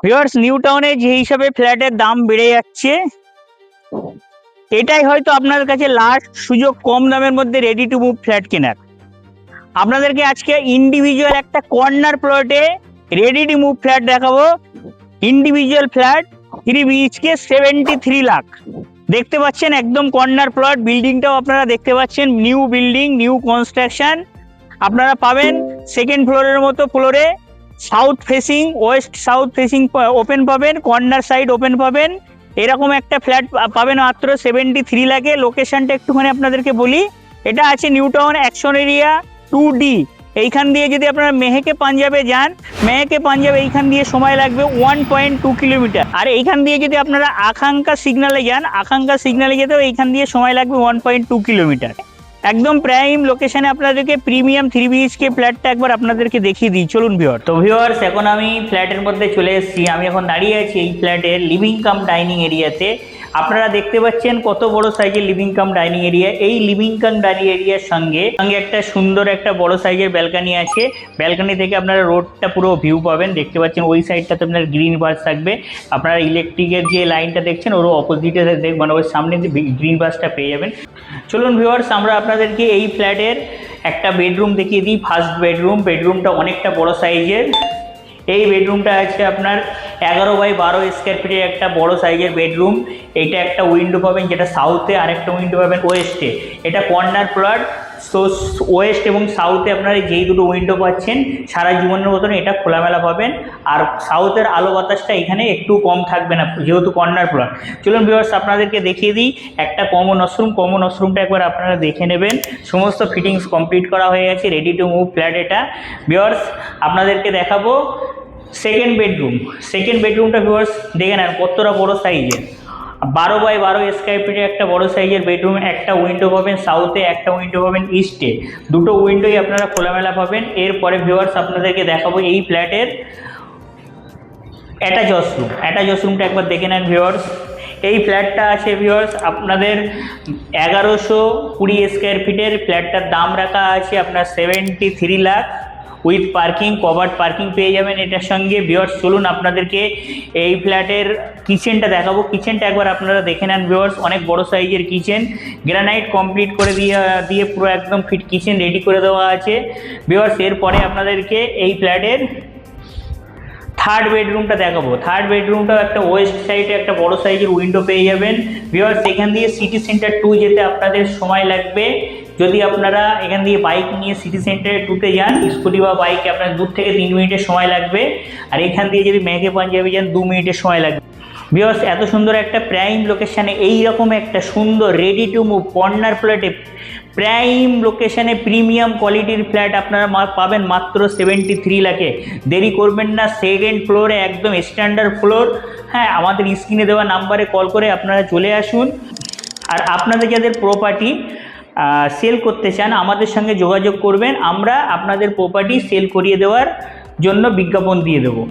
Viewers, new টাউনে যে হিসাবে ফ্ল্যাটের দাম বেড়ে যাচ্ছে, এটাই হয়তো আপনার কাছে লাস্ট সুযোগ কম দামের মধ্যে রেডি টু মুভ ফ্ল্যাট কেনার। আপনাদেরকে আজকে ইন্ডিভিজুয়াল একটা কর্নার প্লটে রেডি টু মুভ ফ্ল্যাট দেখাবো। Individual flat 3 BHK 73 lakh. দেখতে পাচ্ছেন একদম কর্নার প্লট, বিল্ডিংটাও আপনারা দেখতে পাচ্ছেন, নিউ বিল্ডিং, নিউ কনস্ট্রাকশন। আপনারা পাবেন সেকেন্ড ফ্লোরের মতো ফ্লোরে south facing, West south facing open পাবেন, কর্নার সাইড ওপেন পাবেন। এরকম একটা ফ্ল্যাট পাবেন মাত্র 73 লাখে। লোকেশনটা একটুখানি আপনাদেরকে বলি, এটা আছে new town action area 2D। এইখান দিয়ে যদি আপনারা মেহেকে পাঞ্জাবে যান, মেহেকে পাঞ্জাবে এইখান দিয়ে সময় লাগবে 1.2 কিলোমিটার। আর এইখান দিয়ে যদি আপনারা আকাঙ্ক্ষা সিগনালে যান, আকাঙ্ক্ষা সিগনালে যেতেও এইখান দিয়ে সময় লাগবে 1.2 কিলোমিটার। একদম প্রাইম লোকেশনে আপনাদেরকে প্রিমিয়াম 3 বিএইচকে ফ্ল্যাটটা একবার আপনাদেরকে দেখিয়ে দিই, চলুন ভিউয়ার। তো ভিউয়ার্স, এখন আমি ফ্ল্যাটের মধ্যে চলে এসেছি। আমি এখন দাঁড়িয়ে আছি এই ফ্ল্যাটের লিভিং কাম ডাইনিং এরিয়াতে। আপনারা দেখতে পাচ্ছেন কত বড় সাইজের লিভিং কাম ডাইনিং এরিয়া। এই লিভিং কাম ডাইনিং এরিয়ার সঙ্গে একটা সুন্দর একটা বড় সাইজের ব্যালকনি আছে। ব্যালকনি থেকে আপনারা রোডটা পুরো ভিউ পাবেন। দেখতে পাচ্ছেন ওই সাইডটাতে আপনার গ্রিন বাস থাকবে। আপনারা ইলেকট্রিকের যে লাইনটা দেখছেন ওর অপোজিটে মানে ওর সামনে যে গ্রিন বাসটা পেয়ে যাবেন। চলুন ভিউয়ার্স, আমরা আপনাদেরকে এই ফ্ল্যাটের একটা বেডরুম দেখিয়ে দিই। ফার্স্ট বেডরুম, বেডরুমটা অনেকটা বড় সাইজের। এই বেডরুমটা আছে আপনার 11x12 স্কোয়ার ফিটের একটা বড় সাইজের বেডরুম। এইটা একটা উইন্ডো পাবেন যেটা সাউথে, আর একটা উইন্ডো পাবেন ওয়েস্টে। এটা কর্নার প্লট, সো ওয়েস্ট এবং সাউথে আপনারা যেই দুটো উইন্ডো পাচ্ছেন সারা জীবনের মতন এটা খোলামেলা পাবেন। আর সাউথের আলো বাতাসটা এখানে একটু কম থাকবে না, যেহেতু কর্নার প্লট। চলুন ভিউয়ার্স, আপনাদেরকে দেখিয়ে দিই একটা কমন ওয়াশরুম। কমন ওয়াশরুমটা একবার আপনারা দেখে নেবেন। সমস্ত ফিটিংস কমপ্লিট করা হয়ে গেছে, রেডি টু মুভ ফ্ল্যাট এটা। ভিউয়ার্স, আপনাদেরকে দেখাবো সেকেন্ড বেডরুম। সেকেন্ড বেডরুমটা ভিউয়ার্স দেখে নেন কতটা বড় সাইজের। 12x12 স্কোয়ার ফিটের একটা বড় সাইজের বেডরুম। একটা উইন্ডো পাবেন সাউথে, একটা উইন্ডো পাবেন ইস্টে। দুটো উইন্ডোই আপনারা খোলামেলা পাবেন। এরপরে ভিউয়ার্স আপনাদেরকে দেখাবো এই ফ্ল্যাটের অ্যাটাচ ওয়াশরুম। অ্যাটাচ ওয়াশরুমটা একবার দেখে নেন ভিউয়ার্স। এই ফ্ল্যাটটা আছে ভিউয়ার্স আপনাদের 1120 স্কোয়ার ফিটের। ফ্ল্যাটটার দাম রাখা আছে আপনার 73 lakh. With parking, covered parking পেয়ে যাবেন এটার সঙ্গে। ভিউয়ার্স চলুন আপনাদেরকে এই ফ্ল্যাটের কিচেনটা দেখাবো। কিচেনটা একবার আপনারা দেখে নেন ভিউয়ার্স। অনেক বড় সাইজের কিচেন, গ্রানাইট কমপ্লিট করে দিয়ে পুরো একদম ফিট কিচেন রেডি করে দেওয়া আছে ভিউয়ার্স। এরপরে আপনাদেরকে এই ফ্ল্যাটের থার্ড বেডরুমটা দেখাবো। থার্ড বেডরুমটাও একটা ওয়েস্ট সাইডে একটা বড় সাইজের উইন্ডো পেয়ে যাবেন ভিউয়ার্স। এখান দিয়ে সিটি সেন্টার 2 যেতে আপনাদের সময় লাগবে। যদি আপনারা এখান দিয়ে বাইক নিয়ে সিটি সেন্টারে 2তে যান, স্কুটি বা বাইকে আপনার 2 থেকে 3 মিনিটের সময় লাগবে। আর এখান দিয়ে যদি মেঘে পাঞ্জাবি যান 2 মিনিটের সময় লাগবে ভিউয়ার্স। এত সুন্দর একটা প্রাইম লোকেশানে এইরকম একটা সুন্দর রেডি টু মুভ কর্নার ফ্ল্যাটে, প্রাইম লোকেশানে প্রিমিয়াম কোয়ালিটির ফ্ল্যাট আপনারা পাবেন মাত্র 73 লাখে। দেরি করবেন না, সেকেন্ড ফ্লোরে একদম স্ট্যান্ডার্ড ফ্লোর। হ্যাঁ, আমাদের স্ক্রিনে দেওয়া নাম্বারে কল করে আপনারা চলে আসুন। আর আপনাদের যাদের প্রপার্টি সেল করতে চান আমাদের সঙ্গে যোগাযোগ করবেন। আমরা আপনাদের প্রপার্টি সেল করিয়ে দেওয়ার জন্য বিজ্ঞাপন দিয়ে দেবো।